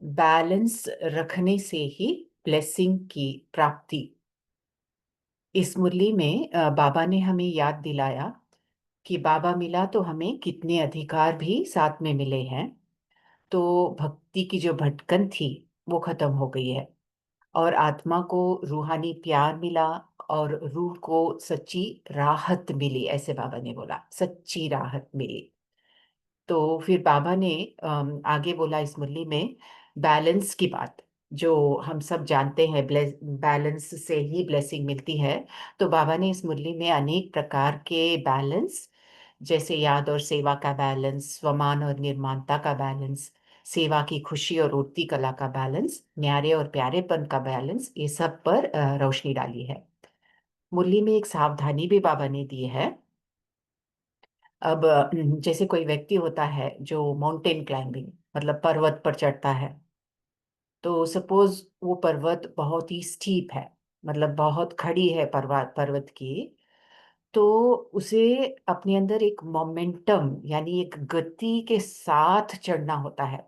Balance रखने से ही blessing की प्राप्ति। इस मुरली में बाबा ने हमें याद दिलाया कि बाबा मिला तो हमें कितने अधिकार भी साथ में मिले हैं। तो भक्ति की जो भटकन थी वो खत्म हो गई है, और आत्मा को रूहानी प्यार मिला, और रूह को सच्ची राहत मिली। ऐसे बाबा ने बोला, सच्ची राहत मिली। तो फिर बाबा ने आगे बोला इस मुरली में बैलेंस की बात, जो हम सब जानते हैं, बैलेंस से ही ब्लेसिंग मिलती है। तो बाबा ने इस मुरली में अनेक प्रकार के बैलेंस, जैसे याद और सेवा का बैलेंस, स्वमान और निर्माणता का बैलेंस, सेवा की खुशी और उठती कला का बैलेंस, न्यारे और प्यारेपन का बैलेंस, ये सब पर रोशनी डाली है। मुरली में एक सावधानी भी बाबा ने दी है। अब जैसे कोई व्यक्ति होता है जो माउंटेन क्लाइंबिंग मतलब पर्वत पर चढ़ता है, तो सपोज वो पर्वत बहुत ही स्टीप है, मतलब बहुत खड़ी है पर्वत पर्वत की, तो उसे अपने अंदर एक मोमेंटम यानी एक गति के साथ चढ़ना होता है।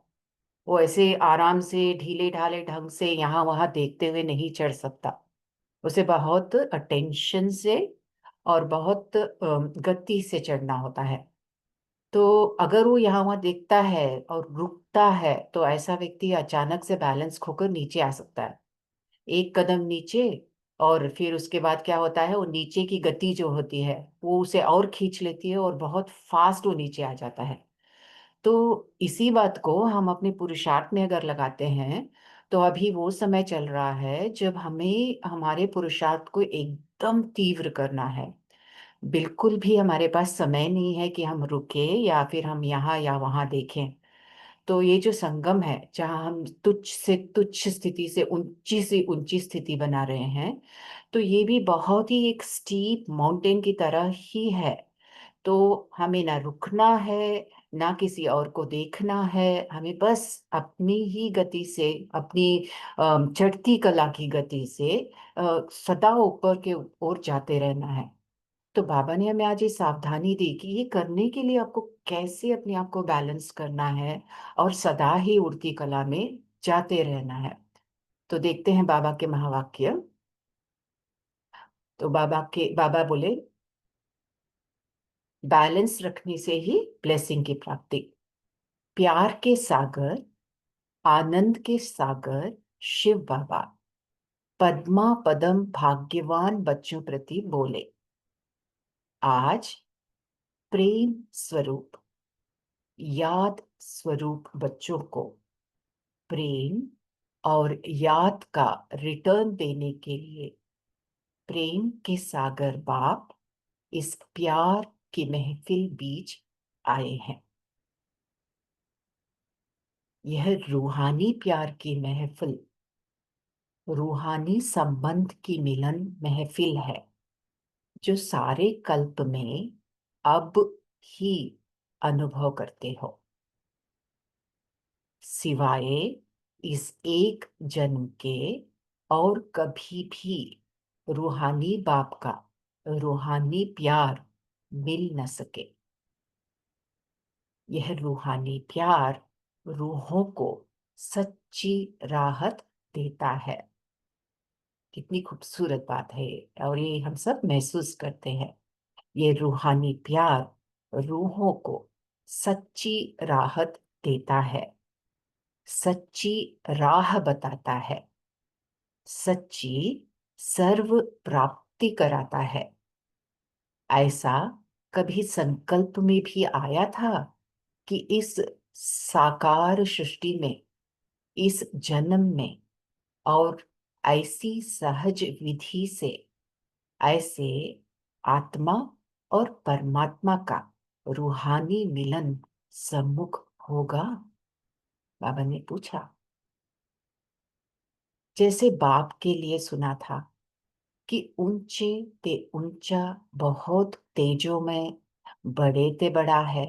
वो ऐसे आराम से ढीले ढाले ढंग से यहाँ वहाँ देखते हुए नहीं चढ़ सकता। उसे बहुत अटेंशन से और बहुत गति से चढ़ना होता है। तो अगर वो यहाँ वहाँ देखता है और रुकता है, तो ऐसा व्यक्ति अचानक से बैलेंस खोकर नीचे आ सकता है। एक कदम नीचे, और फिर उसके बाद क्या होता है, वो नीचे की गति जो होती है वो उसे और खींच लेती है, और बहुत फास्ट वो नीचे आ जाता है। तो इसी बात को हम अपने पुरुषार्थ में अगर लगाते हैं, तो अभी वो समय चल रहा है जब हमें हमारे पुरुषार्थ को एकदम तीव्र करना है। बिल्कुल भी हमारे पास समय नहीं है कि हम रुके या फिर हम यहाँ या वहाँ देखें। तो ये जो संगम है, जहाँ हम तुच्छ से तुच्छ स्थिति से ऊंची स्थिति बना रहे हैं, तो ये भी बहुत ही एक स्टीप माउंटेन की तरह ही है। तो हमें ना रुकना है, ना किसी और को देखना है। हमें बस अपनी ही गति से, अपनी चढ़ती कला की गति से सदा ऊपर के ओर जाते रहना है। तो बाबा ने हमें आज ये सावधानी दी कि ये करने के लिए आपको कैसे अपने आप को बैलेंस करना है, और सदा ही उड़ती कला में जाते रहना है। तो देखते हैं बाबा के महावाक्य। तो बाबा बोले, बैलेंस रखने से ही ब्लेसिंग की प्राप्ति। प्यार के सागर, आनंद के सागर शिव बाबा पद्मा पदम भाग्यवान बच्चों प्रति बोले, आज प्रेम स्वरूप, याद स्वरूप बच्चों को प्रेम और याद का रिटर्न देने के लिए प्रेम के सागर बाप इस प्यार की महफिल बीच आए हैं। यह रूहानी प्यार की महफिल, रूहानी संबंध की मिलन महफिल है, जो सारे कल्प में अब ही अनुभव करते हो, सिवाय इस एक जन्म के और कभी भी रूहानी बाप का रूहानी प्यार मिल न सके। यह रूहानी प्यार रूहों को सच्ची राहत देता है। कितनी खूबसूरत बात है, और ये हम सब महसूस करते हैं। ये रूहानी प्यार रूहों को सच्ची राहत देता है, सच्ची राह बताता है, सच्ची सर्व प्राप्ति कराता है। ऐसा कभी संकल्प में भी आया था कि इस साकार सृष्टि में, इस जन्म में, और ऐसी सहज विधि से ऐसे आत्मा और परमात्मा का रूहानी मिलन सम्मुख होगा? बाबा ने पूछा। जैसे बाप के लिए सुना था कि ऊंचे ते ऊंचा बहुत तेजों में बड़े ते बड़ा है,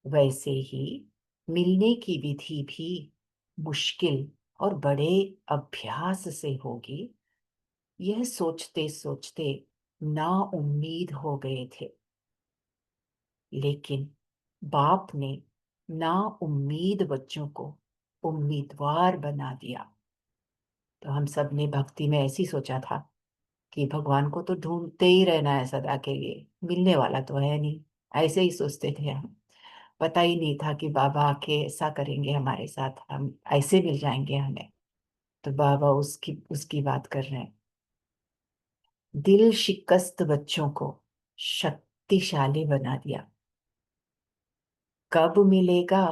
वैसे ही मिलने की विधि भी मुश्किल और बड़े अभ्यास से होगी। यह सोचते सोचते ना उम्मीद हो गए थे, लेकिन बाप ने ना उम्मीद बच्चों को उम्मीदवार बना दिया। तो हम सब ने भक्ति में ऐसी सोचा था कि भगवान को तो ढूंढते ही रहना है सदा के लिए, मिलने वाला तो है नहीं। ऐसे ही सोचते थे हम। पता ही नहीं था कि बाबा आके ऐसा करेंगे हमारे साथ, हम ऐसे मिल जाएंगे हमें। तो बाबा उसकी उसकी बात कर रहे हैं। दिल शिकस्त बच्चों को शक्तिशाली बना दिया। कब मिलेगा,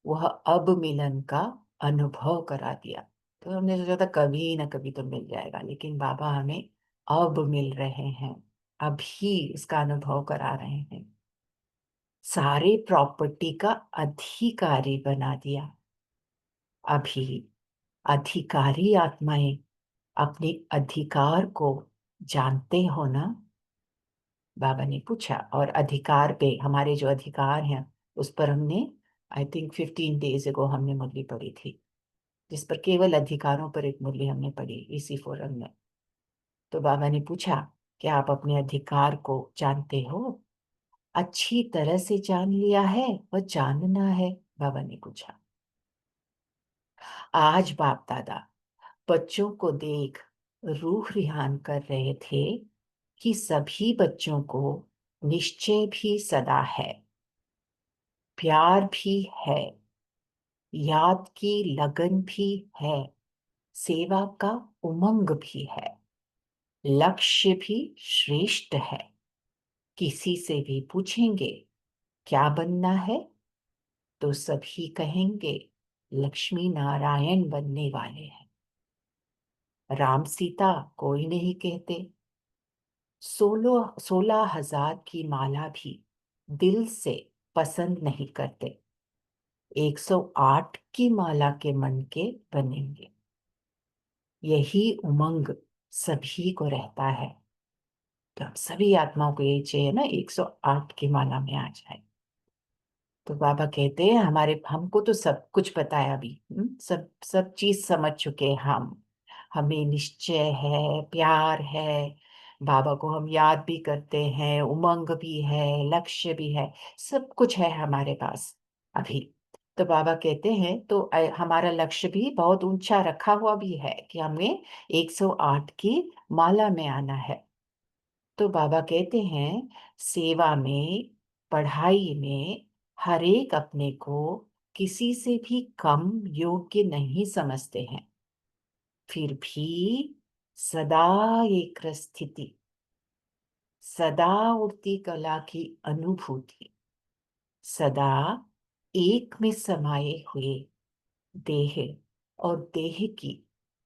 वह अब मिलन का अनुभव करा दिया। तो हमने सोचा था कभी ना कभी तो मिल जाएगा, लेकिन बाबा हमें अब मिल रहे हैं, अभी इसका अनुभव करा रहे हैं। सारे प्रॉपर्टी का अधिकारी बना दिया। अभी अधिकारी आत्माएं अपने अधिकार को जानते हो ना, बाबा ने पूछा। और अधिकार पे, हमारे जो अधिकार हैं उस पर हमने, आई थिंक 15 डेज एगो हमने मुरली पढ़ी थी, जिस पर केवल अधिकारों पर एक मुरली हमने पढ़ी इसी फोरम में। तो बाबा ने पूछा कि आप अपने अधिकार को जानते हो, अच्छी तरह से जान लिया है, वह जानना है, बाबा ने पूछा। आज बाप दादा बच्चों को देख रूह रिहान कर रहे थे कि सभी बच्चों को निश्चय भी सदा है, प्यार भी है, याद की लगन भी है, सेवा का उमंग भी है, लक्ष्य भी श्रेष्ठ है। किसी से भी पूछेंगे क्या बनना है, तो सभी कहेंगे लक्ष्मी नारायण बनने वाले हैं। राम सीता कोई नहीं कहते। 16,000 की माला भी दिल से पसंद नहीं करते। 108 की माला के मन के बनेंगे। यही उमंग सभी को रहता है। तो हम सभी आत्माओं को यही चाहिए ना, 108 की माला में आ जाए। तो बाबा कहते हैं हमारे, हमको तो सब कुछ पता है अभी, सब सब चीज समझ चुके हैं हम। हमें निश्चय है, प्यार है, बाबा को हम याद भी करते हैं, उमंग भी है, लक्ष्य भी है, सब कुछ है हमारे पास अभी। तो बाबा कहते हैं तो हमारा लक्ष्य भी बहुत ऊंचा रखा हुआ भी है कि हमें 108 की माला में आना है। तो बाबा कहते हैं सेवा में, पढ़ाई में हर एक अपने को किसी से भी कम योग्य नहीं समझते हैं। फिर भी सदा एक स्थिति, सदा उड़ती कला की अनुभूति, सदा एक में समाये हुए देह और देह की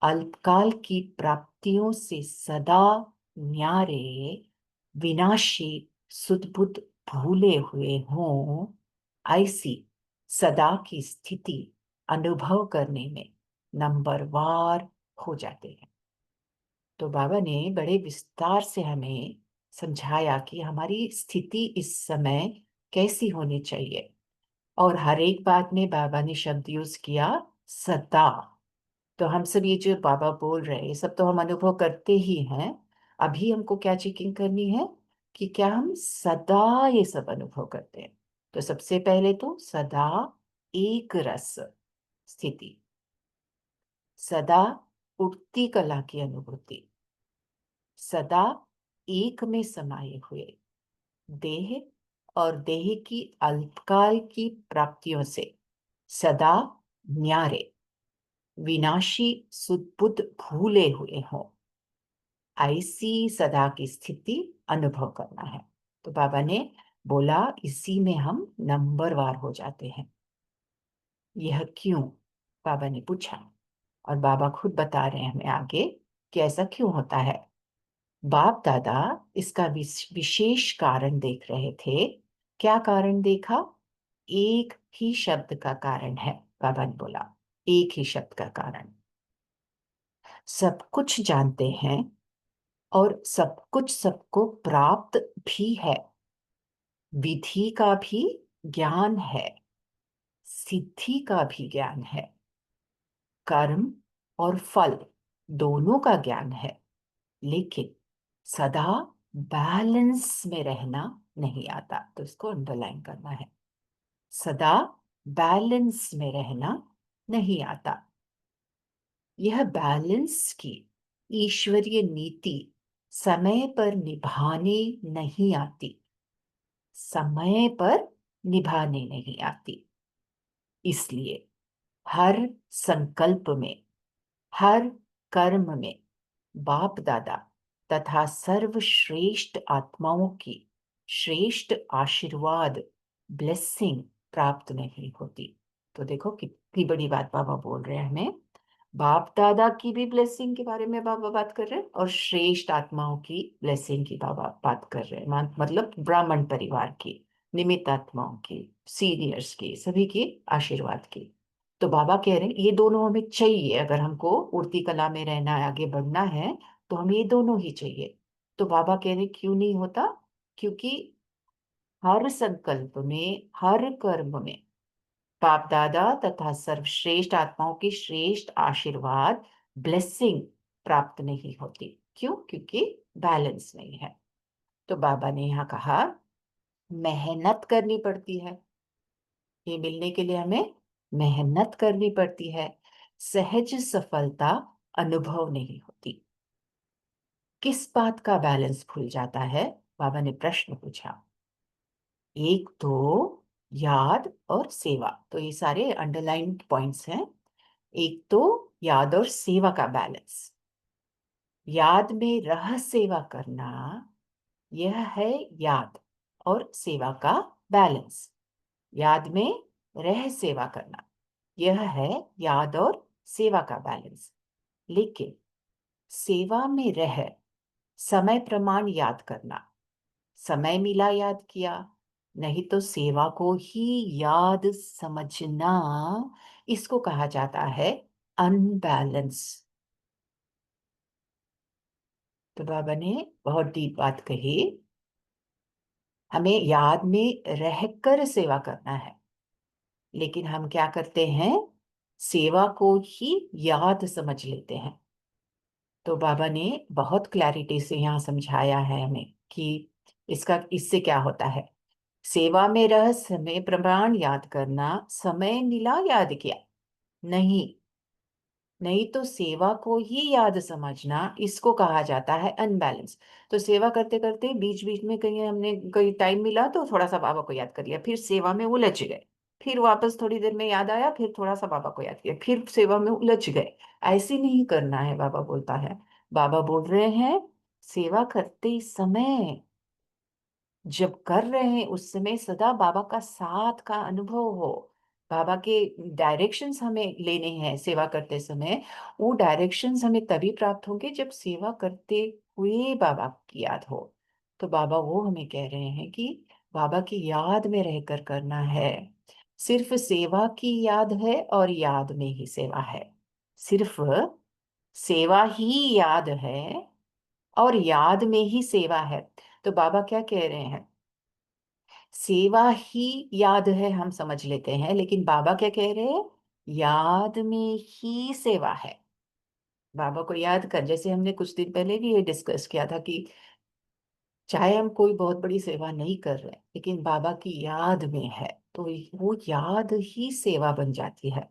अल्पकाल की प्राप्तियों से सदा न्यारे, विनाशी सुदबुद भूले हुए हों, ऐसी सदा की स्थिति अनुभव करने में नंबरवार हो जाते हैं। तो बाबा ने बड़े विस्तार से हमें समझाया कि हमारी स्थिति इस समय कैसी होनी चाहिए। और हर एक बात में बाबा ने शब्द यूज किया सदा। तो हम सब ये जो बाबा बोल रहे हैं ये सब तो हम अनुभव करते ही हैं। अभी हमको क्या चेकिंग करनी है कि क्या हम सदा ये सब अनुभव करते हैं। तो सबसे पहले तो सदा एक रस स्थिति, सदा उठती कला की अनुभूति, सदा एक में समाये हुए देह और देह की अल्पकाल की प्राप्तियों से सदा न्यारे, विनाशी सुदबुद भूले हुए हों, ऐसी सदा की स्थिति अनुभव करना है। तो बाबा ने बोला इसी में हम नंबरवार हो जाते हैं। यह क्यों, बाबा ने पूछा। और बाबा खुद बता रहे हैं हमें आगे कि ऐसा क्यों होता है। बाप दादा इसका विशेष कारण देख रहे थे। क्या कारण देखा? एक ही शब्द का कारण है, बाबा ने बोला, एक ही शब्द का कारण। सब कुछ जानते हैं और सब कुछ सबको प्राप्त भी है। विधि का भी ज्ञान है, सिद्धि का भी ज्ञान है, कर्म और फल दोनों का ज्ञान है। लेकिन सदा बैलेंस में रहना नहीं आता। तो इसको अंडरलाइन करना है, सदा बैलेंस में रहना नहीं आता। यह बैलेंस की ईश्वरीय नीति समय पर निभाने नहीं आती, समय पर निभाने नहीं आती। इसलिए हर संकल्प में, हर कर्म में बाप दादा तथा सर्वश्रेष्ठ आत्माओं की श्रेष्ठ आशीर्वाद, ब्लेसिंग प्राप्त नहीं होती। तो देखो कितनी बड़ी बात बाबा बोल रहे हैं हमें। बाप दादा की भी ब्लेसिंग के बारे में बाबा बात कर रहे हैं और श्रेष्ठ आत्माओं की ब्लेसिंग की बाबा बात कर रहे हैं। मतलब ब्राह्मण परिवार की, निमित्त आत्माओं की, सीनियर्स की, सभी की आशीर्वाद की। तो बाबा कह रहे हैं ये दोनों हमें चाहिए। अगर हमको उड़ती कला में रहना है, आगे बढ़ना है, तो हमें ये दोनों ही चाहिए। तो बाबा कह रहे क्यों नहीं होता? क्योंकि हर संकल्प में, हर कर्म में बाप दादा तथा सर्वश्रेष्ठ आत्माओं की श्रेष्ठ आशीर्वाद, ब्लेसिंग प्राप्त नहीं होती। क्यों? क्योंकि बैलेंस नहीं है। तो बाबा ने यहाँ कहा मेहनत करनी पड़ती है। ये मिलने के लिए हमें मेहनत करनी पड़ती है। सहज सफलता अनुभव नहीं होती। किस बात का बैलेंस भूल जाता है? बाबा ने प्रश्न पूछा। एक तो याद और सेवा, तो ये सारे अंडरलाइन पॉइंट्स हैं। एक तो याद और सेवा का बैलेंस। याद में रह सेवा करना, यह है याद और सेवा का बैलेंस। याद में रह सेवा करना, यह है याद और सेवा का बैलेंस। लेकिन सेवा में रह समय प्रमाण याद करना, समय मिला याद किया, नहीं तो सेवा को ही याद समझना, इसको कहा जाता है अनबैलेंस। तो बाबा ने बहुत डीप बात कही। हमें याद में रहकर सेवा करना है, लेकिन हम क्या करते हैं? सेवा को ही याद समझ लेते हैं। तो बाबा ने बहुत क्लैरिटी से यहाँ समझाया है हमें कि इसका, इससे क्या होता है। सेवा में रह समय प्रमाण याद करना, समय मिला याद किया, नहीं, नहीं तो सेवा को ही याद समझना, इसको कहा जाता है अनबैलेंस। तो सेवा करते करते बीच बीच में कहीं हमने कहीं टाइम मिला तो थोड़ा सा बाबा को याद कर लिया, फिर सेवा में उलझ गए। फिर वापस थोड़ी देर में याद आया, फिर थोड़ा सा बाबा को याद किया, फिर सेवा में उलझ गए। ऐसे नहीं करना है, बाबा बोलता है। बाबा बोल रहे हैं सेवा करते समय, जब कर रहे हैं उस समय सदा बाबा का साथ का अनुभव हो। बाबा के डायरेक्शंस हमें लेने हैं सेवा करते समय। वो डायरेक्शंस हमें तभी प्राप्त होंगे जब सेवा करते हुए बाबा की याद हो। तो बाबा वो हमें कह रहे हैं कि बाबा की याद में रहकर करना है। सिर्फ सेवा की याद है और याद में ही सेवा है। सिर्फ सेवा ही याद है और याद में ही सेवा है। तो बाबा क्या कह रहे हैं? सेवा ही याद है हम समझ लेते हैं, लेकिन बाबा क्या कह रहे हैं? याद में ही सेवा है। बाबा को याद कर, जैसे हमने कुछ दिन पहले भी ये डिस्कस किया था कि चाहे हम कोई बहुत बड़ी सेवा नहीं कर रहे, लेकिन बाबा की याद में है तो वो याद ही सेवा बन जाती है।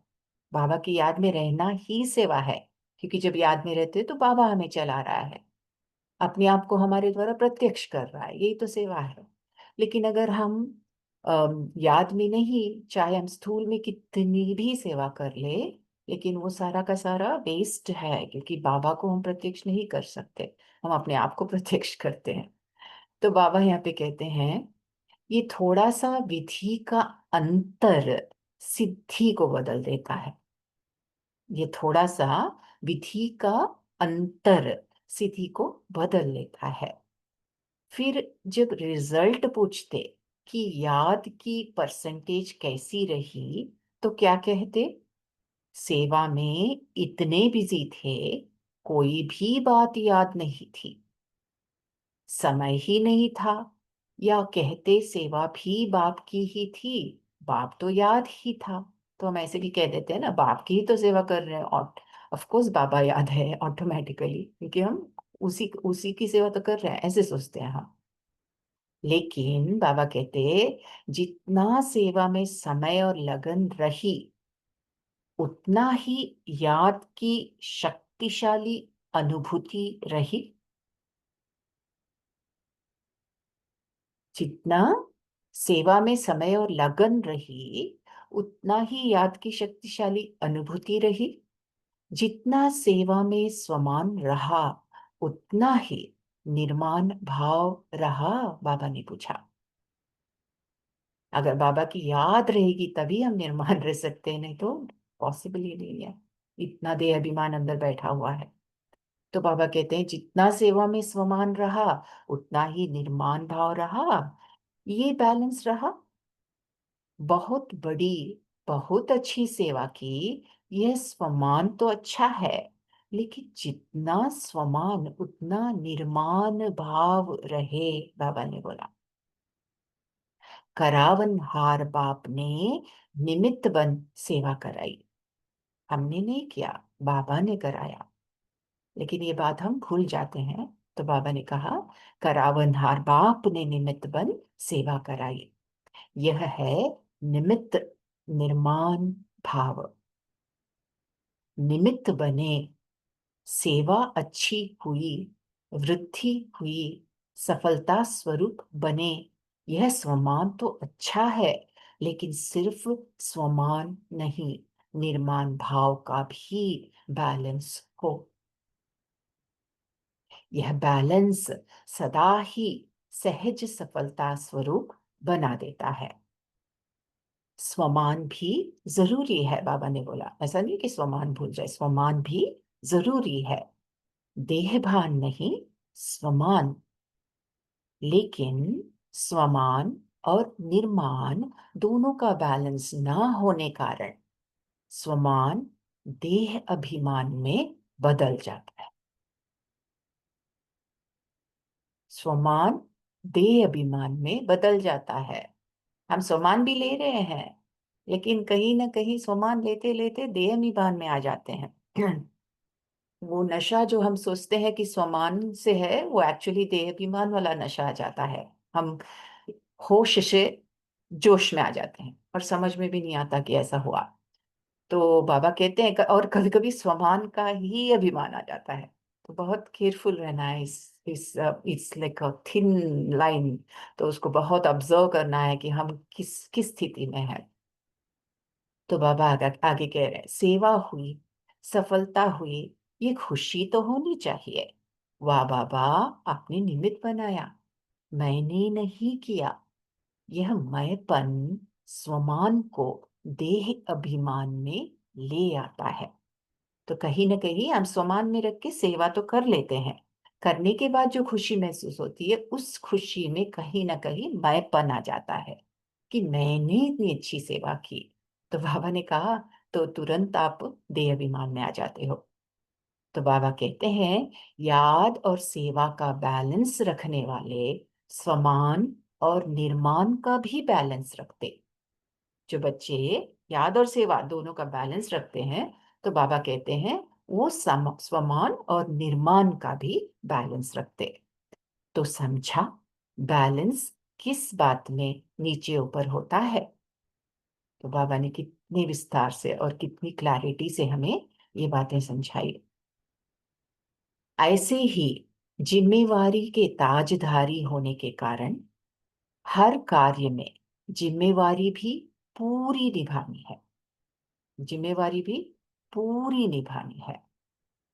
बाबा की याद में रहना ही सेवा है, क्योंकि जब याद में रहते तो बाबा हमें चला रहा है, अपने आप को हमारे द्वारा प्रत्यक्ष कर रहा है, यही तो सेवा है। लेकिन अगर हम याद में नहीं, चाहे हम स्थूल में कितनी भी सेवा कर ले, लेकिन वो सारा का सारा वेस्ट है, क्योंकि बाबा को हम प्रत्यक्ष नहीं कर सकते, हम अपने आप को प्रत्यक्ष करते हैं। तो बाबा यहाँ पे कहते हैं ये थोड़ा सा विधि का अंतर सिद्धि को बदल देता है। ये थोड़ा सा विधि का अंतर सिद्धि को बदल लेता है। फिर जब रिजल्ट पूछते कि याद की परसेंटेज कैसी रही, तो क्या कहते? सेवा में इतने बिजी थे, कोई भी बात याद नहीं थी, समय ही नहीं था, या कहते सेवा भी बाप की ही थी, बाप तो याद ही था। तो हम ऐसे भी कह देते हैं ना, बाप की ही तो सेवा कर रहे हैं, और ऑफ कोर्स बाबा याद है ऑटोमेटिकली, क्योंकि हम उसी उसी की सेवा तो कर रहे हैं, ऐसे सोचते हैं हम। लेकिन बाबा कहते जितना सेवा में समय और लगन रही, उतना ही याद की शक्तिशाली अनुभूति रही। जितना सेवा में समय और लगन रही, उतना ही याद की शक्तिशाली अनुभूति रही। जितना सेवा में स्वमान रहा, उतना ही निर्माण भाव रहा। बाबा ने पूछा। अगर बाबा की याद रहेगी तभी हम निर्माण रह सकते हैं, नहीं तो पॉसिबल ही नहीं है। इतना देह अभिमान अंदर बैठा हुआ है। तो बाबा कहते हैं जितना सेवा में स्वमान रहा, उतना ही निर्माण भाव रहा। ये बैलेंस रहा। बहुत बड़ी, बहुत अच्छी सेवा की, यह स्वमान तो अच्छा है, लेकिन जितना स्वमान उतना निर्माण भाव रहे। बाबा ने बोला, करावन हार बाप ने निमित्त बन सेवा कराई। हमने नहीं किया, बाबा ने कराया। लेकिन ये बात हम भूल जाते हैं। तो बाबा ने कहा, करावन हार बाप ने निमित्त बन सेवा कराई। यह है निमित्त निर्माण भाव। निमित्त बने, सेवा अच्छी हुई, वृद्धि हुई, सफलता स्वरूप बने। यह स्वमान तो अच्छा है, लेकिन सिर्फ स्वमान नहीं, निर्माण भाव का भी बैलेंस हो। यह बैलेंस सदा ही सहज सफलता स्वरूप बना देता है। स्वमान भी जरूरी है, बाबा ने बोला। ऐसा नहीं कि स्वमान भूल जाए, स्वमान भी जरूरी है। देहभान नहीं, स्वमान। लेकिन स्वमान और निर्माण दोनों का बैलेंस ना होने कारण स्वमान देह अभिमान में बदल जाता है। स्वमान देह अभिमान में बदल जाता है। हम स्वमान भी ले रहे हैं, लेकिन कहीं ना कहीं स्वमान लेते लेते देह अभिमान में आ जाते हैं। वो नशा जो हम सोचते हैं कि स्वमान से है, वो एक्चुअली देह अभिमान वाला नशा आ जाता है। हम होश से जोश में आ जाते हैं और समझ में भी नहीं आता कि ऐसा हुआ। तो बाबा कहते हैं और कभी कभी स्वमान का ही अभिमान आ जाता है। तो बहुत केयरफुल रहना है। इस it's like a thin line. तो उसको बहुत ऑब्जर्व करना है कि हम किस किस स्थिति में है। तो बाबा आगे आगे कह रहे हैं, सेवा हुई, सफलता हुई, ये खुशी तो होनी चाहिए। वाह बाबा, आपने निमित्त बनाया, मैंने नहीं किया। यह मैंपन स्वमान को देह अभिमान में ले आता है। तो कहीं ना कहीं हम स्वमान में रख के सेवा तो कर लेते हैं। करने के बाद जो खुशी महसूस होती है, उस खुशी में कहीं ना कहीं मैंपन आ जाता है कि मैंने इतनी अच्छी सेवा की। तो बाबा ने कहा, तो तुरंत आप देह अभिमान में आ जाते हो। तो बाबा कहते हैं, याद और सेवा का बैलेंस रखने वाले स्वमान और निर्माण का भी बैलेंस रखते। जो बच्चे याद और सेवा दोनों का बैलेंस रखते हैं, तो बाबा कहते हैं वो स्वमान और निर्माण का भी बैलेंस रखते। तो समझा बैलेंस किस बात में नीचे ऊपर होता है। तो बाबा ने कितने विस्तार से और कितनी क्लैरिटी से हमें ये बातें समझाई। ऐसे ही जिम्मेवारी के ताजधारी होने के कारण हर कार्य में जिम्मेवारी भी पूरी निभानी है। जिम्मेवारी भी पूरी निभानी है।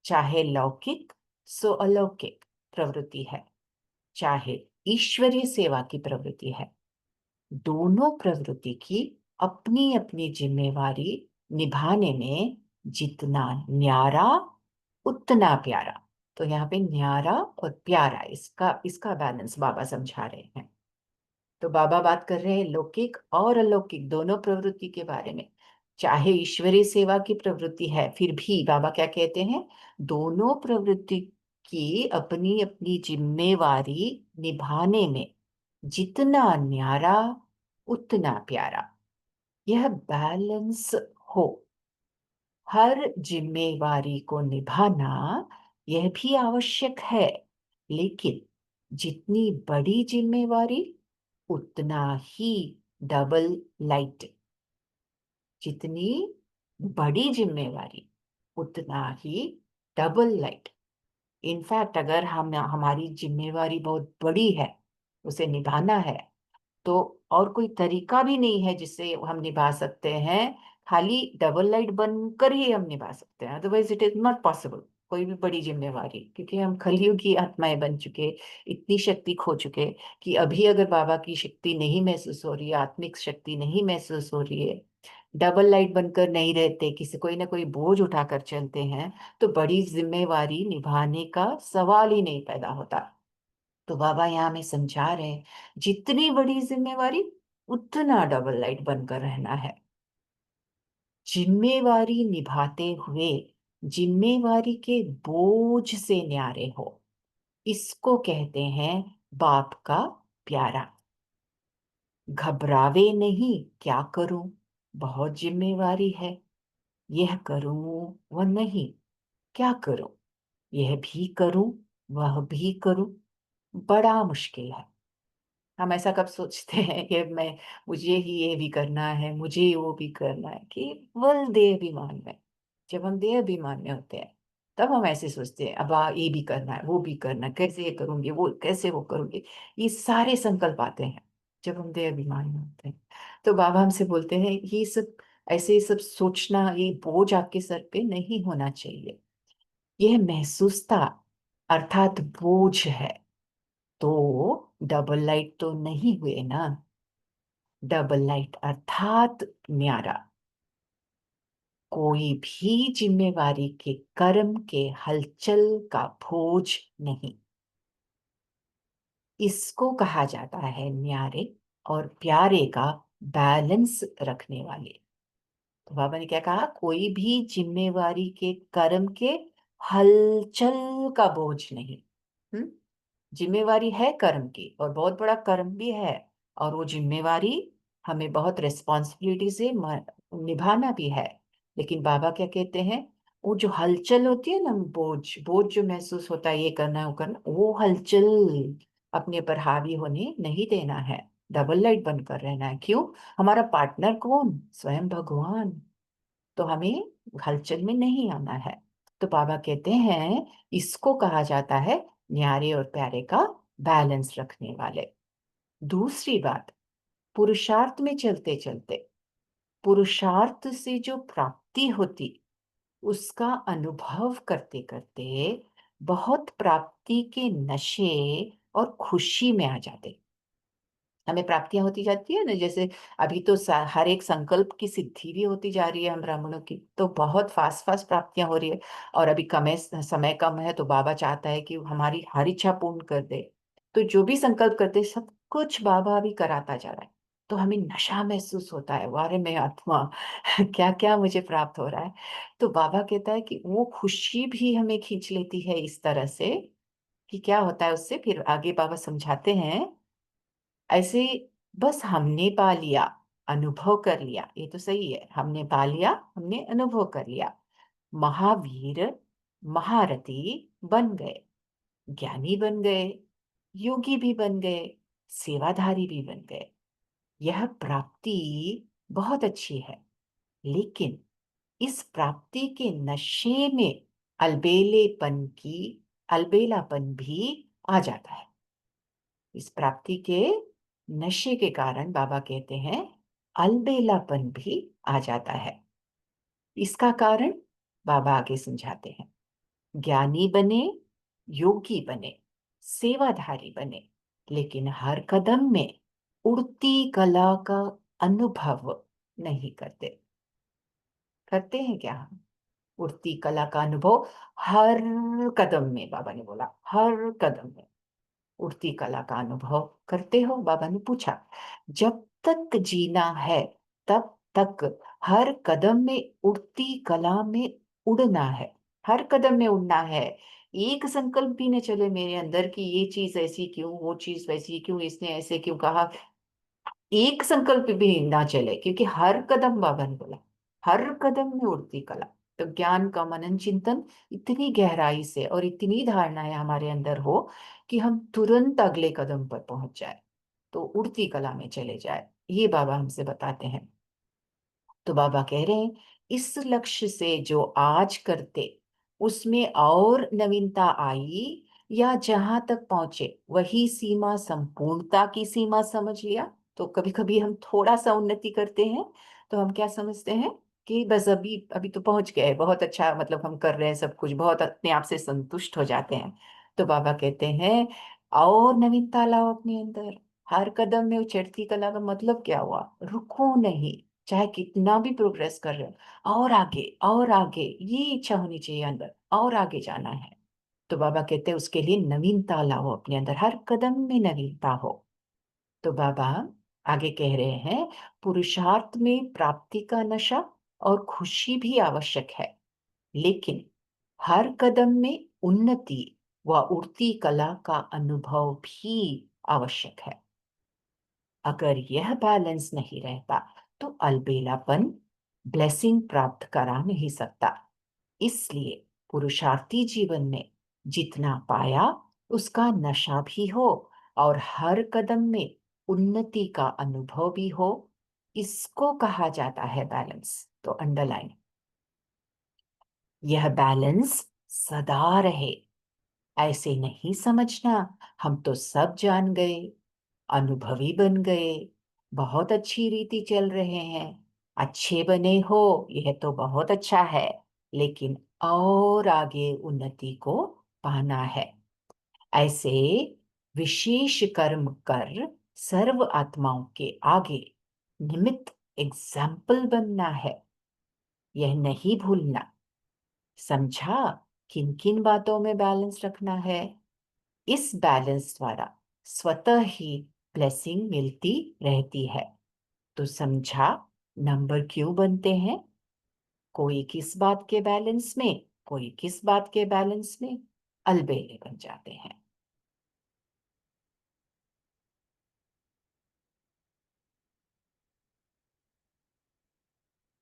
चाहे लौकिक सो अलौकिक प्रवृत्ति है, चाहे ईश्वरीय सेवा की प्रवृत्ति है। दोनों प्रवृत्ति की अपनी अपनी जिम्मेवारी निभाने में जितना न्यारा उतना प्यारा। तो यहाँ पे न्यारा और प्यारा, इसका इसका बैलेंस बाबा समझा रहे हैं। तो बाबा बात कर रहे हैं लौकिक और अलौकिक दोनों प्रवृत्ति के बारे में। चाहे ईश्वरीय सेवा की प्रवृत्ति है, फिर भी बाबा क्या कहते हैं, दोनों प्रवृत्ति की अपनी अपनी जिम्मेवारी निभाने में जितना न्यारा उतना प्यारा। यह बैलेंस हो। हर जिम्मेवारी को निभाना यह भी आवश्यक है, लेकिन जितनी बड़ी जिम्मेवारी उतना ही डबल लाइट। जितनी बड़ी जिम्मेवारी उतना ही डबल लाइट। इनफैक्ट अगर हम हमारी जिम्मेवारी बहुत बड़ी है, उसे निभाना है, तो और कोई तरीका भी नहीं है जिससे हम निभा सकते हैं। खाली डबल लाइट बनकर ही हम निभा सकते हैं, otherwise it is not possible. कोई भी बड़ी जिम्मेवारी, क्योंकि हम कलयुग की आत्माएं बन चुके, इतनी शक्ति खो चुके कि अभी अगर बाबा की शक्ति नहीं महसूस हो रही है, आत्मिक शक्ति नहीं महसूस हो रही है, डबल लाइट बनकर नहीं रहते, किसी कोई ना कोई बोझ उठाकर चलते हैं, तो बड़ी जिम्मेवारी निभाने का सवाल ही नहीं पैदा होता। तो बाबा यहाँ हमें समझा रहे हैं, जितनी बड़ी जिम्मेवारी उतना डबल लाइट बनकर रहना है। जिम्मेवारी निभाते हुए जिम्मेवारी के बोझ से न्यारे हो, इसको कहते हैं बाप का प्यारा। घबरावे नहीं, क्या करूं, बहुत जिम्मेवारी है, यह करूं वह नहीं, क्या करूं, यह भी करूं वह भी करूं, बड़ा मुश्किल है। हम ऐसा कब सोचते हैं कि मैं, मुझे ही ये भी करना है, मुझे ही वो भी करना है, केवल देह अभिमान में। जब हम देह अभिमान में होते हैं, तब हम ऐसे सोचते हैं, अब ये भी करना है, वो भी करना है, कैसे ये करूंगी, वो कैसे वो करूंगी, ये सारे संकल्प आते हैं जब हम देह अभिमान में होते हैं। तो बाबा हमसे बोलते हैं, ये सब ऐसे सब सोचना, ये बोझ आपके सर पे नहीं होना चाहिए। यह महसूसता अर्थात बोझ है, तो डबल लाइट तो नहीं हुए ना। डबल लाइट अर्थात न्यारा। कोई भी जिम्मेवारी के कर्म के हलचल का बोझ नहीं, इसको कहा जाता है न्यारे और प्यारे का बैलेंस रखने वाले। तो बाबा ने क्या कहा, कोई भी जिम्मेवारी के कर्म के हलचल का बोझ नहीं। हम्म। जिम्मेवारी है कर्म की, और बहुत बड़ा कर्म भी है, और वो जिम्मेवारी हमें बहुत रिस्पॉन्सिबिलिटी से निभाना भी है। लेकिन बाबा क्या कहते हैं, वो जो हलचल होती है ना, बोझ बोझ जो महसूस होता है, ये करना है वो करना, वो हलचल अपने पर हावी होने नहीं देना है। डबल लाइट बनकर रहना है। क्यों? हमारा पार्टनर कौन? स्वयं भगवान। तो हमें हलचल में नहीं आना है। तो बाबा कहते हैं, इसको कहा जाता है न्यारे और प्यारे का बैलेंस रखने वाले। दूसरी बात, पुरुषार्थ में चलते चलते, पुरुषार्थ से जो प्राप्ति होती, उसका अनुभव करते करते बहुत प्राप्ति के नशे और खुशी में आ जाते। हमें प्राप्तियां होती जाती है ना, जैसे अभी तो हर एक संकल्प की सिद्धि भी होती जा रही है हम ब्राह्मणों की, तो बहुत फास्ट फास्ट प्राप्तियां हो रही है। और अभी समय कम है, तो बाबा चाहता है कि हमारी हर इच्छा पूर्ण कर दे। तो जो भी संकल्प करते, सब कुछ बाबा भी कराता जा रहा है। तो हमें नशा महसूस होता है, वारे में आत्मा क्या क्या मुझे प्राप्त हो रहा है। तो बाबा कहता है कि वो खुशी भी हमें खींच लेती है इस तरह से, कि क्या होता है उससे, फिर आगे बाबा समझाते हैं। ऐसे बस हमने पा लिया, अनुभव कर लिया, ये तो सही है, हमने पा लिया, हमने अनुभव कर लिया, महावीर महारथी बन गए, ज्ञानी बन गए, योगी भी बन गए, सेवाधारी भी बन गए। यह प्राप्ति बहुत अच्छी है, लेकिन इस प्राप्ति के नशे में अलबेलापन भी आ जाता है। इस प्राप्ति के नशे के कारण बाबा कहते हैं अलबेलापन भी आ जाता है। इसका कारण बाबा आगे समझाते हैं। ज्ञानी बने, योगी बने, सेवाधारी बने, लेकिन हर कदम में उड़ती कला का अनुभव नहीं करते। करते हैं क्या हम उड़ती कला का अनुभव? हर कदम में, बाबा ने बोला हर कदम में उड़ती कला का अनुभव करते हो? बाबा ने पूछा। जब तक जीना है, तब तक हर कदम में उड़ती कला में उड़ना है। हर कदम में उड़ना है। एक संकल्प भी न चले मेरे अंदर कि ये चीज ऐसी क्यों, वो चीज वैसी क्यों, इसने ऐसे क्यों कहा, एक संकल्प भी ना चले, क्योंकि हर कदम, बाबा ने बोला हर कदम में उड़ती कला। तो ज्ञान का मनन चिंतन इतनी गहराई से और इतनी धारणाएं हमारे अंदर हो कि हम तुरंत अगले कदम पर पहुंच जाए, तो उड़ती कला में चले जाए, ये बाबा हमसे बताते हैं। तो बाबा कह रहे हैं, इस लक्ष्य से जो आज करते उसमें और नवीनता आई, या जहां तक पहुंचे वही सीमा संपूर्णता की सीमा समझ लिया? तो कभी कभी हम थोड़ा सा उन्नति करते हैं तो हम क्या समझते हैं कि बस अभी अभी तो पहुंच गए, बहुत अच्छा, मतलब हम कर रहे हैं सब कुछ, बहुत अपने आप से संतुष्ट हो जाते हैं। तो बाबा कहते हैं और नवीनता लाओ अपने अंदर। हर कदम में उचड़ती कला का मतलब क्या हुआ? रुको नहीं, चाहे कितना भी प्रोग्रेस कर रहे हो, और आगे, ये इच्छा होनी चाहिए अंदर, और आगे जाना है। तो बाबा कहते हैं उसके लिए नवीनता लाओ अपने अंदर, हर कदम में नवीनता हो। तो बाबा आगे कह रहे हैं पुरुषार्थ में प्राप्ति का नशा और खुशी भी आवश्यक है, लेकिन हर कदम में उन्नति व उड़ती कला का अनुभव भी आवश्यक है। अगर यह बैलेंस नहीं रहता तो अलबेलापन ब्लेसिंग प्राप्त करा नहीं सकता। इसलिए पुरुषार्थी जीवन में जितना पाया उसका नशा भी हो, और हर कदम में उन्नति का अनुभव भी हो, इसको कहा जाता है बैलेंस। तो अंडरलाइन, यह बैलेंस सदा रहे। ऐसे नहीं समझना हम तो सब जान गए, अनुभवी बन गए, बहुत अच्छी रीति चल रहे हैं, अच्छे बने हो, यह तो बहुत अच्छा है, लेकिन और आगे उन्नति को पाना है। ऐसे विशेष कर्म कर सर्व आत्माओं के आगे निमित्त एग्जाम्पल बनना है, यह नहीं भूलना। समझा किन किन बातों में बैलेंस रखना है? इस बैलेंस द्वारा स्वतः ही ब्लेसिंग मिलती रहती है। तो समझा नंबर क्यों बनते हैं? कोई किस बात के बैलेंस में, कोई किस बात के बैलेंस में, अलबेले बन जाते हैं।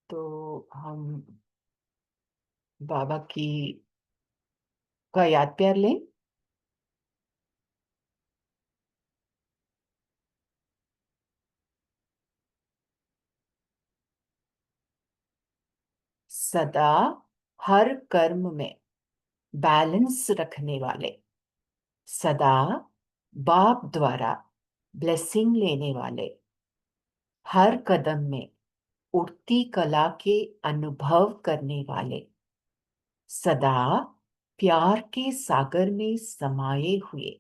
तो हम बाबा की का याद प्यार लें। सदा हर कर्म में बैलेंस रखने वाले, सदा बाप द्वारा ब्लेसिंग लेने वाले, हर कदम में उड़ती कला के अनुभव करने वाले, सदा प्यार के सागर में समाये हुए,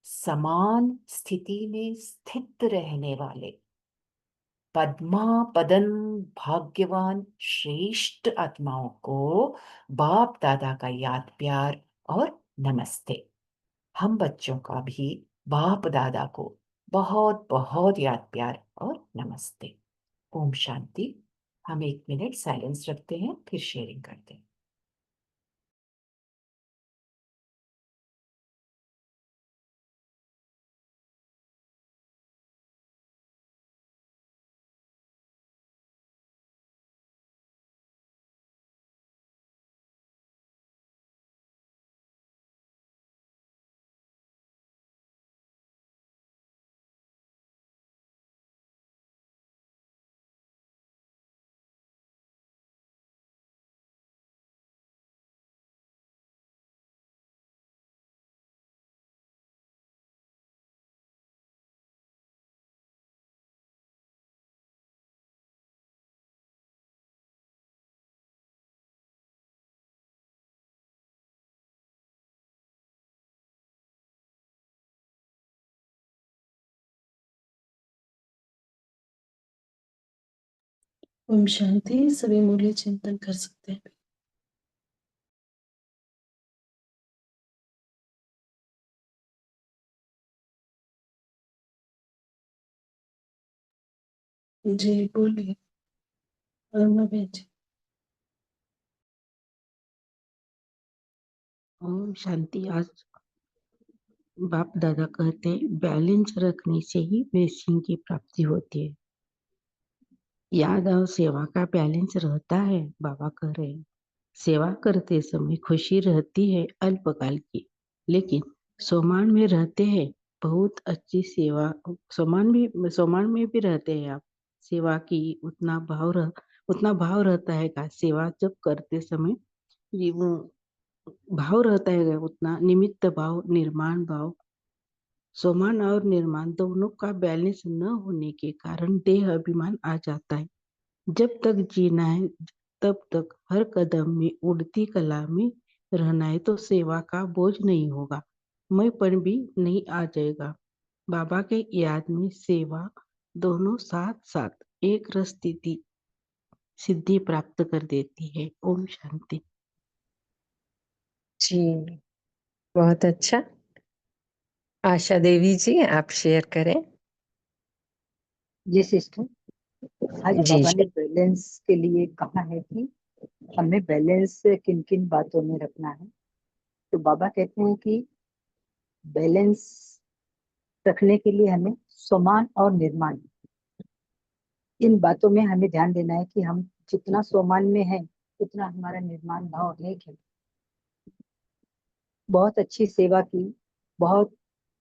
समान स्थिति में स्थित रहने वाले, पद्मा पदन भाग्यवान श्रेष्ठ आत्माओं को बाप दादा का याद प्यार और नमस्ते। हम बच्चों का भी बाप दादा को बहुत बहुत याद प्यार और नमस्ते। ओम शांति। हम 1 मिनट साइलेंस रखते हैं, फिर शेयरिंग करते हैं। ओम शांति। सभी मूल्य चिंतन कर सकते हैं। जी बोलिए अरुणा बहन जी। ओम शांति। आज बाप दादा कहते हैं बैलेंस रखने से ही ब्लेसिंग की प्राप्ति होती है। याद और सेवा का बैलेंस रहता है। बाबा कह रहे हैं सेवा करते समय खुशी रहती है अल्पकाल की, लेकिन सोमान में रहते हैं बहुत अच्छी सेवा। सोमान में भी रहते हैं आप, सेवा की उतना भाव उतना भाव रहता है का सेवा जब करते समय, ये वो भाव रहता है उतना, निमित्त भाव, निर्माण भाव, सोमान और निर्माण दोनों का बैलेंस न होने के कारण देह अभिमान आ जाता है। जब तक जीना है तब तक हर कदम में उड़ती कला में रहना है, तो सेवा का बोझ नहीं होगा, मैंपन भी नहीं आ जाएगा। बाबा के याद में सेवा दोनों साथ साथ एक रस स्थिति सिद्धि प्राप्त कर देती है। ओम शांति। जी, बहुत अच्छा। आशा देवी जी, आप शेयर करें। ये सिस्टर, आज जी बाबा ने बैलेंस के लिए कहा है कि हमें बैलेंस किन किन बातों में रखना है। तो बाबा कहते हैं कि बैलेंस रखने के लिए हमें सोमान और निर्माण, इन बातों में हमें ध्यान देना है कि हम जितना सोमान में है उतना हमारा निर्माण भाव एक है। बहुत अच्छी सेवा की, बहुत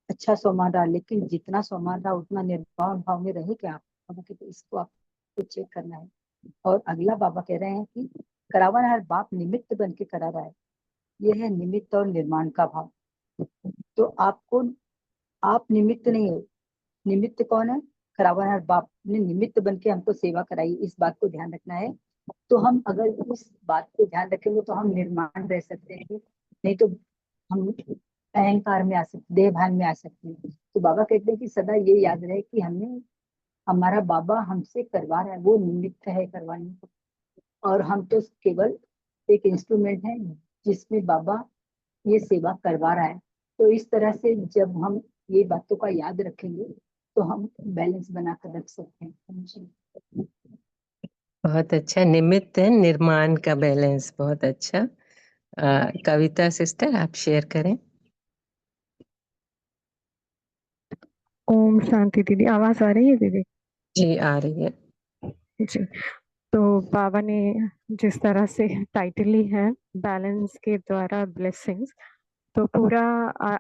अच्छा सोमान रहा, लेकिन जितना सोमान रहा उतना निर्माण भाव में रहे क्या आप? बाबा कहते हैं इसको आपको चेक करना है। और अगला बाबा कह रहे हैं कि करावन हर बाप निमित्त बन के करा रहा है, ये है निमित्त और निर्माण का भाव। तो आपको, आप निमित्त नहीं हो, निमित्त कौन है? करावन हर बाप ने निमित्त बन के हमको सेवा कराई, इस बात को ध्यान रखना है। तो हम अगर उस बात को ध्यान रखेंगे तो हम निर्माण रह सकते हैं, नहीं तो हम अहंकार में आ सकते, देह भान में आ सकते हैं। तो बाबा कहते हैं कि सदा ये याद रहे कि हमें, हमारा बाबा हमसे करवा रहा है, वो निमित्त है करवाने को, और हम तो केवल एक इंस्ट्रूमेंट है जिसमें बाबा ये सेवा करवा रहा है। तो इस तरह से जब हम ये बातों का याद रखेंगे तो हम बैलेंस बनाकर रख सकते हैं। बहुत अच्छा। निमित्त है निर्माण का बैलेंस, बहुत अच्छा। कविता सिस्टर, आप शेयर करें। ओम शांति दीदी, आवाज आ रही है दीदी? जी, आ रही है। जी। तो बाबा ने जिस तरह से टाइटल ही है बैलेंस के द्वारा ब्लेसिंग्स, तो पूरा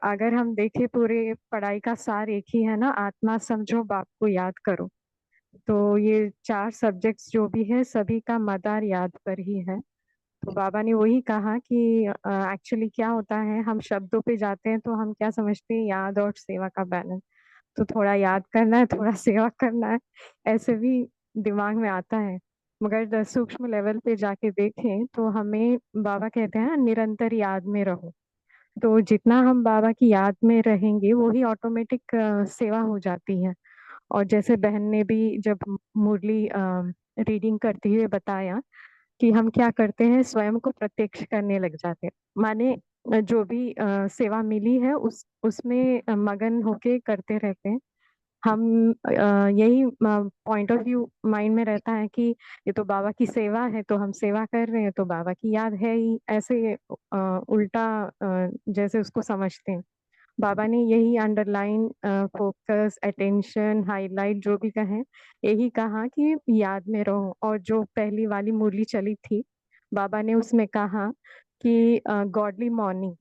अगर हम देखें पूरे पढ़ाई का सार एक ही है ना, आत्मा समझो बाप को याद करो। तो ये 4 सब्जेक्ट्स जो भी है सभी का मदार याद पर ही है। तो बाबा ने वही कहा कि एक्चुअली क्या होता है, हम शब्दों पे जाते हैं तो हम क्या समझते हैं, याद और सेवा का बैलेंस। तो थोड़ा याद करना है, थोड़ा सेवा करना है, ऐसे भी दिमाग में आता है। मगर सूक्ष्म लेवल पे जाके देखें तो हमें बाबा कहते हैं निरंतर याद में रहो। तो जितना हम बाबा की याद में रहेंगे वही ऑटोमेटिक सेवा हो जाती है। और जैसे बहन ने भी जब मुरली रीडिंग करते हुए बताया कि हम क्या करते हैं, स्वयं को प्रत्यक्ष करने लग जाते हैं। माने जो भी सेवा मिली है उसमें मगन होके करते रहते हैं। हम यही पॉइंट ऑफ व्यू माइंड में रहता है कि ये तो बाबा की सेवा है, तो हम सेवा कर रहे हैं, तो बाबा की याद है ही, ऐसे उल्टा जैसे उसको समझते हैं। बाबा ने यही अंडरलाइन, फोकस, अटेंशन, हाईलाइट जो भी कहें, यही कहा कि याद में रहो। और जो पहली वाली मुरली चली थी, बाबा ने उसमें कहा कि गॉडली मॉर्निंग,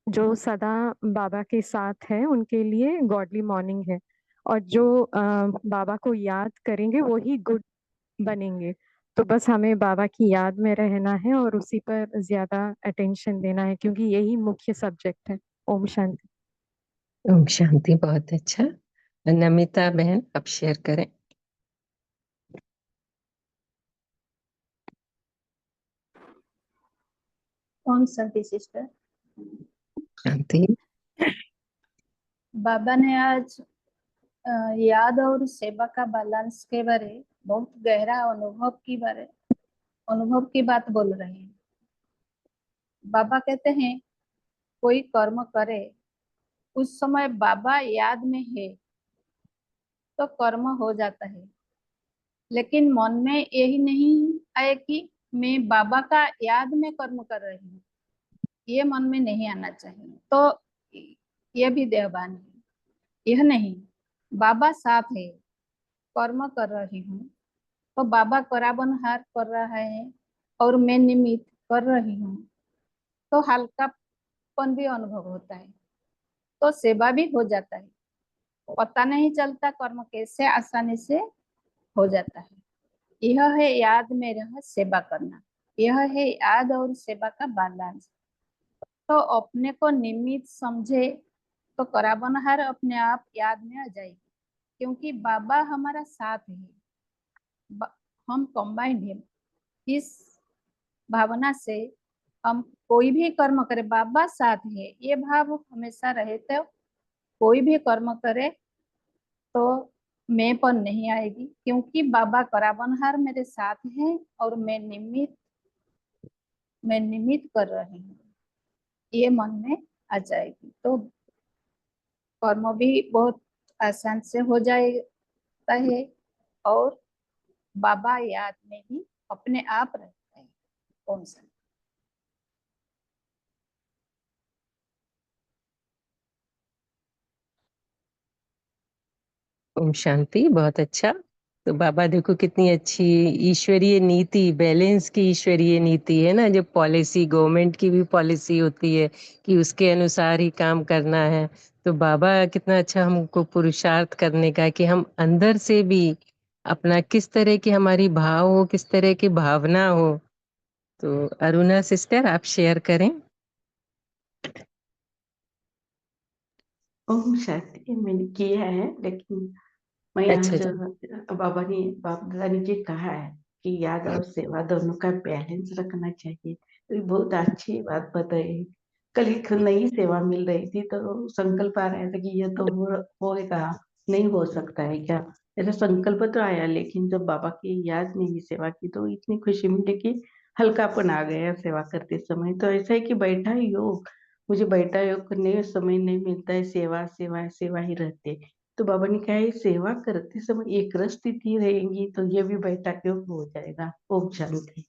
जो सदा बाबा के साथ है उनके लिए गॉडली मॉर्निंग है। और जो बाबा को याद करेंगे वही गुड बनेंगे। तो बस हमें बाबा की याद में रहना है और उसी पर ज्यादा अटेंशन देना है, क्योंकि यही मुख्य सब्जेक्ट है। ओम शांति। ओम शांति, बहुत अच्छा। नमिता बहन, आप शेयर करें। ओम शांति सिस्टर। शांति। बाबा ने आज याद और सेवा का बैलेंस के बारे बहुत गहरा अनुभव की बात बोल रहे हैं। बाबा कहते हैं कोई कर्म करे, उस समय बाबा याद में है तो कर्म हो जाता है, लेकिन मन में यही नहीं आए कि मैं बाबा का याद में कर्म कर रही हूँ, ये मन में नहीं आना चाहिए। तो ये भी देहभान है। यह नहीं, बाबा साथ है, कर्म कर रही हूँ तो बाबा कराबनहार कर रहा है और मैं निमित्त कर रही हूँ, तो हल्कापन भी अनुभव होता है, तो सेवा भी हो जाता है। पता नहीं चलता कर्म कैसे आसानी से हो जाता है। यह है याद में रह सेवा करना। यह है याद और सेवा का बैलेंस। तो अपने को निमित्त समझे तो कराबनहार अपने आप याद में आ जाएगी, क्योंकि बाबा हमारा साथ है। हम कंबाइंड है। इस भावना से हम कोई भी कर्म करे, बाबा साथ है, ये भाव हमेशा रहे तो कोई भी कर्म करे तो मैंपन नहीं आएगी, क्योंकि बाबा कराबनहार मेरे साथ हैं और मैं निमित्त कर रही हूँ, ये मन में आ जाएगी। तो कर्म भी बहुत आसान से हो जाता है और बाबा याद में भी अपने आप रहते हैं। ओम शांति। ओम शांति, बहुत अच्छा। तो बाबा देखो कितनी अच्छी ईश्वरीय नीति, बैलेंस की ईश्वरीय नीति है ना, जो पॉलिसी गवर्नमेंट की भी पॉलिसी होती है कि उसके अनुसार ही काम करना है। तो बाबा कितना अच्छा हमको पुरुषार्थ करने का, कि हम अंदर से भी अपना किस तरह की हमारी भाव हो, किस तरह की भावना हो। तो अरुणा सिस्टर आप शेयर करें। ओम शांति मैंने किया है, लेकिन मैं अच्छा आज जी। बाप दादा ने जी कहा है कि याद और सेवा दोनों का बैलेंस रखना चाहिए, तो ये बहुत अच्छी बात बताई। कल एक नई सेवा मिल रही थी तो संकल्प आ रहा था कि यह तो होएगा, नहीं हो सकता है क्या, ऐसा संकल्प तो आया। लेकिन जब बाबा की याद में ही सेवा की तो इतनी खुशी मिली कि हल्कापन आ गया सेवा करते समय। तो ऐसा है कि बैठा योग, मुझे बैठा योग करने में समय नहीं मिलता है, सेवा सेवा सेवा ही रहते। तो बाबा ने कहा ये सेवा करते समय एक रस स्थिति रहेंगी तो ये भी बैठा योग हो जाएगा। ओम शांति।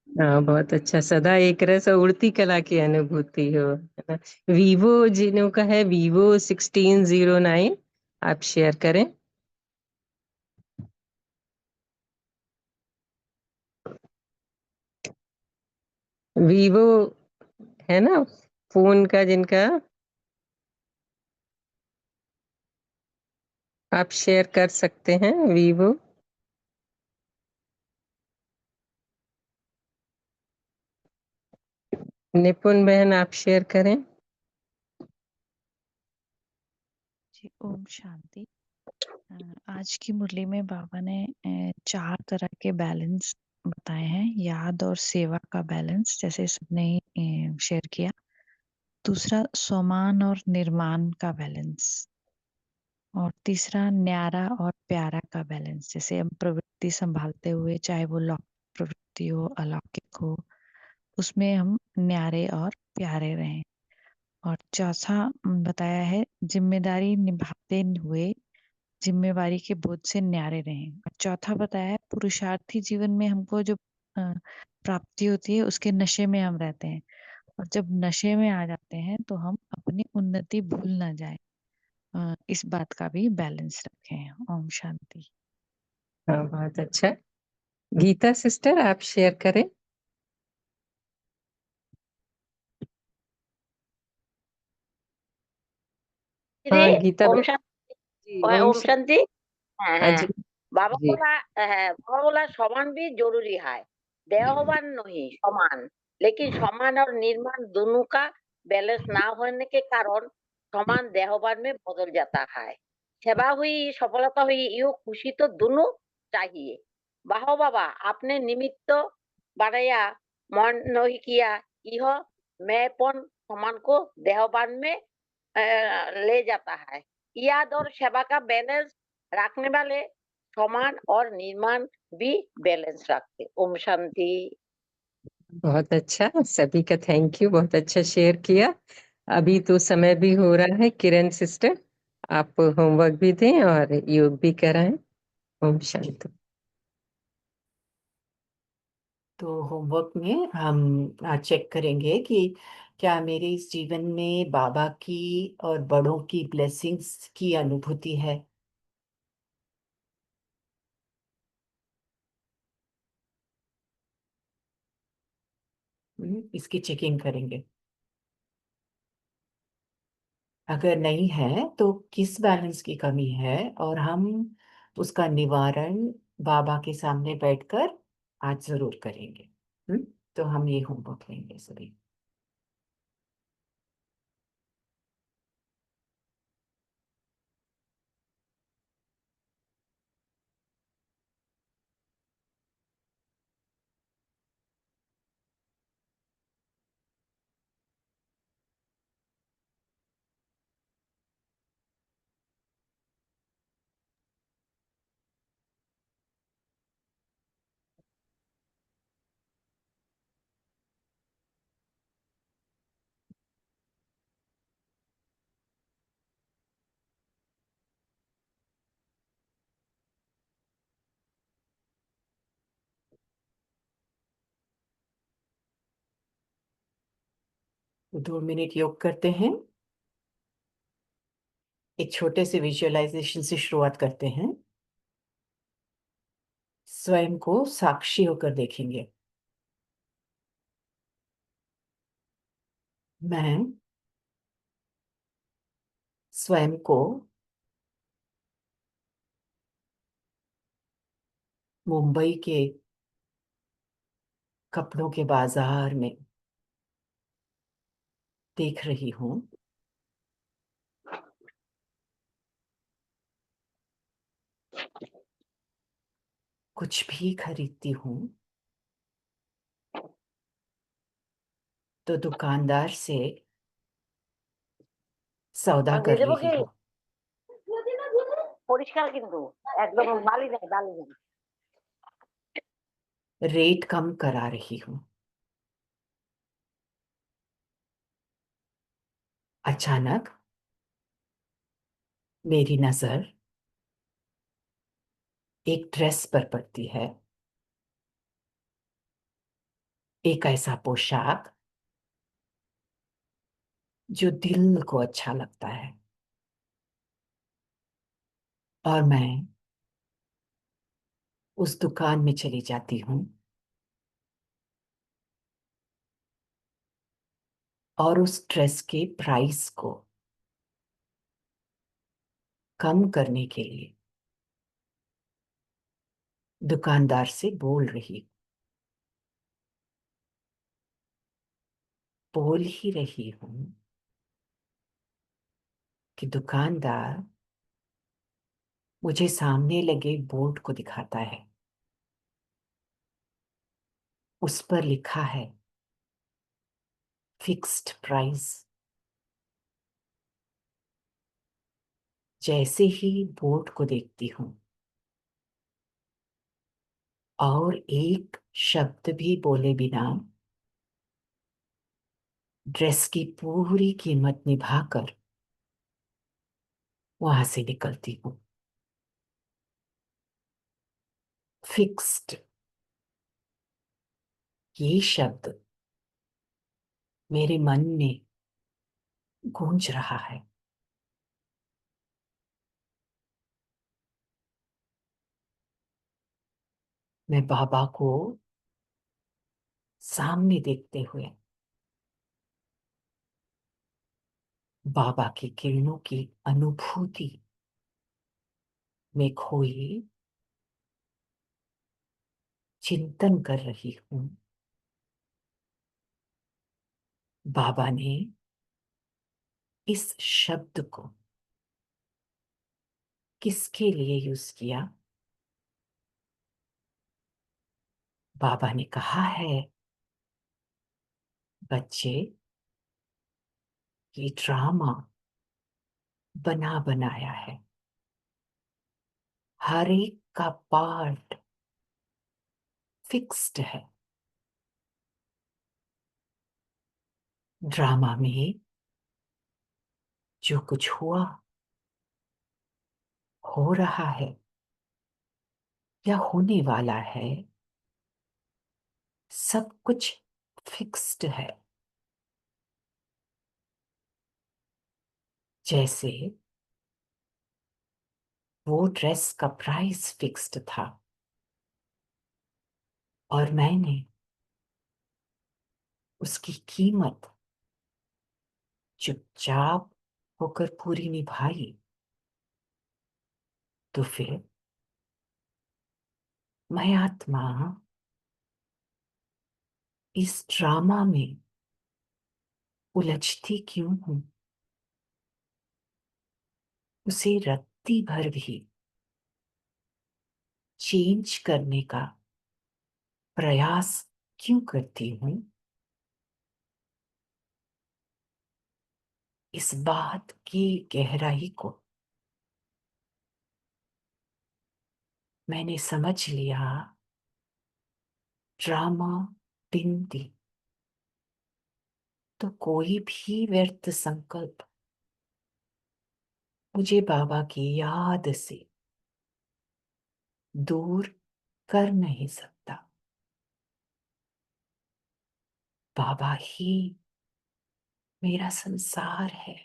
हाँ, बहुत अच्छा। सदा एक रस और उड़ती कला की अनुभूति हो, है ना। वीवो जिन्हों का है, वीवो 1609, आप शेयर करें। वीवो है ना फोन का जिनका, आप शेयर कर सकते हैं। वीवो निपुण बहन आप शेयर करें। जी ओम शांति। आज की मुरली में बाबा ने 4 तरह के बैलेंस बताए हैं। याद और सेवा का बैलेंस, जैसे सबने ही शेयर किया। दूसरा स्वमान और निर्माण का बैलेंस, और तीसरा न्यारा और प्यारा का बैलेंस, जैसे हम प्रवृत्ति संभालते हुए, चाहे वो लौकिक प्रवृत्ति हो अलौकिक हो, उसमें हम न्यारे और प्यारे रहें। और चौथा बताया है जिम्मेदारी निभाते हुए जिम्मेवारी के बोझ से न्यारे रहें। और चौथा बताया है पुरुषार्थी जीवन में हमको जो प्राप्ति होती है उसके नशे में हम रहते हैं, और जब नशे में आ जाते हैं तो हम अपनी उन्नति भूल ना जाए। इस बात का भी बैलेंस रखें। ओम शांति। हाँ, बहुत अच्छा। गीता सिस्टर आप शेयर करें। हाँ गीता ओम बहन शांति। जी। ओम ओम शांति। হ্যাঁ हाँ হ্যাঁ जी বাবা जी। বলা বাবা বলা समान भी जरूरी है। देहवान नहीं समान, लेकिन समान और निर्माण दोनों का बैलेंस ना होने के कारण समान देहवान में बदल जाता है। सेवा हुई सफलता हुई ये खुशी तो दोनों चाहिए। वाह बाबा आपने निमित्त बनाया, मन नहीं किया। यह मैंपन समान को देहवान में ले जाता है। याद और सेवा का बैलेंस रखने वाले समान और निर्माण भी बैलेंस रखते। ओम शांति। बहुत अच्छा, सभी का थैंक यू, बहुत अच्छा शेयर किया। अभी तो समय भी हो रहा है। किरण सिस्टर आप होमवर्क भी दें और योग भी कराएं। ओम शांति। तो होमवर्क में हम चेक करेंगे कि क्या मेरे इस जीवन में बाबा की और बड़ों की ब्लेसिंग्स की अनुभूति है। इसकी चेकिंग करेंगे। अगर नहीं है तो किस बैलेंस की कमी है और हम उसका निवारण बाबा के सामने बैठकर आज जरूर करेंगे। तो हम ये होमवर्क लेंगे सभी। तो 2 मिनट योग करते हैं। एक छोटे से विजुअलाइजेशन से शुरुआत करते हैं। स्वयं को साक्षी होकर देखेंगे। मैं स्वयं को मुंबई के कपड़ों के बाजार में देख रही हूँ। कुछ भी खरीदती हूँ तो दुकानदार से सौदा আমি कर দিয়ে দেবো रही কি हूँ। পরিষ্কার কিন্তু একদম বালি নেই বালি নেই रेट कम करा रही हूँ। अचानक मेरी नजर एक ड्रेस पर पड़ती है। एक ऐसा पोशाक जो दिल को अच्छा लगता है, और मैं उस दुकान में चली जाती हूँ और उस ड्रेस के प्राइस को कम करने के लिए दुकानदार से बोल ही रही हूँ कि दुकानदार मुझे सामने लगे बोर्ड को दिखाता है। उस पर लिखा है फिक्स्ड प्राइस। जैसे ही बोर्ड को देखती हूँ और एक शब्द भी बोले बिना ड्रेस की पूरी कीमत निभाकर वहां से निकलती हूँ। फिक्स्ड, ये शब्द मेरे मन में गूंज रहा है। मैं बाबा को सामने देखते हुए बाबा की किरणों की अनुभूति में खोई चिंतन कर रही हूँ। बाबा ने इस शब्द को किसके लिए यूज किया? बाबा ने कहा है, बच्चे, ये ड्रामा बना बनाया है। हर एक का पार्ट फिक्स्ड है। ड्रामा में जो कुछ हुआ, हो रहा है या होने वाला है, सब कुछ फिक्स्ड है। जैसे वो ड्रेस का प्राइस फिक्स्ड था और मैंने उसकी कीमत चुपचाप होकर पूरी निभाई, तो फिर मैं आत्मा इस ड्रामा में उलझती क्यों हूं? उसे रत्ती भर भी चेंज करने का प्रयास क्यों करती हूं? इस बात की गहराई को मैंने समझ लिया। ड्रामा पिन दी तो कोई भी व्यर्थ संकल्प मुझे बाबा की याद से दूर कर नहीं सकता। बाबा ही मेरा संसार है।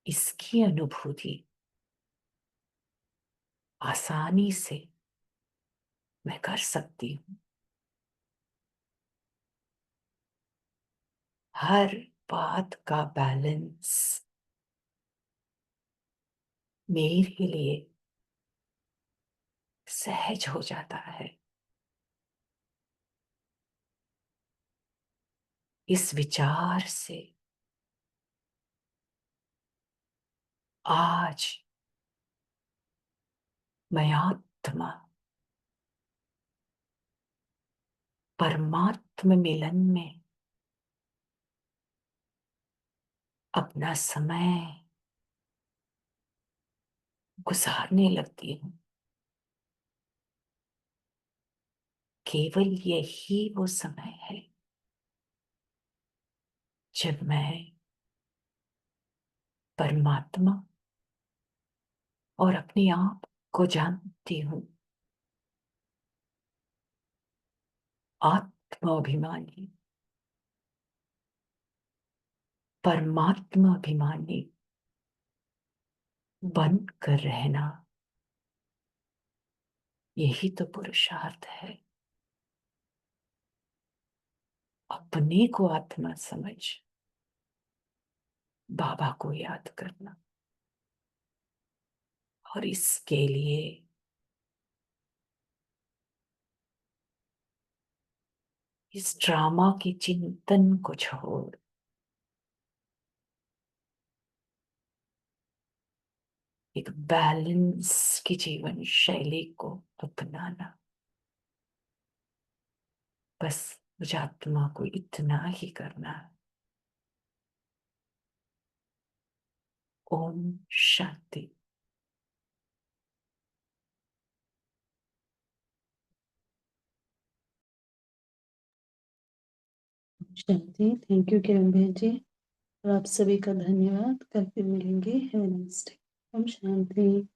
इसकी अनुभूति आसानी से मैं कर सकती हूँ। हर बात का बैलेंस मेरे लिए सहज हो जाता है। इस विचार से आज मैं आत्मा परमात्म मिलन में अपना समय गुजारने लगती हूँ। केवल यही वो समय है जब मैं परमात्मा और अपने आप को जानती हूँ। आत्माभिमानी परमात्मा अभिमानी बन कर रहना, यही तो पुरुषार्थ है। अपने को आत्मा समझ बाबा को याद करना, और इसके लिए इस ड्रामा के चिंतन को छोड़ एक बैलेंस की जीवन शैली को अपनाना। बस मुझे आत्मा को इतना ही करना है। ओम शांति। शांति। थैंक यू किरण बहन जी, और आप सभी का धन्यवाद। कल फिर मिलेंगे। Have a nice day. Om Shanti.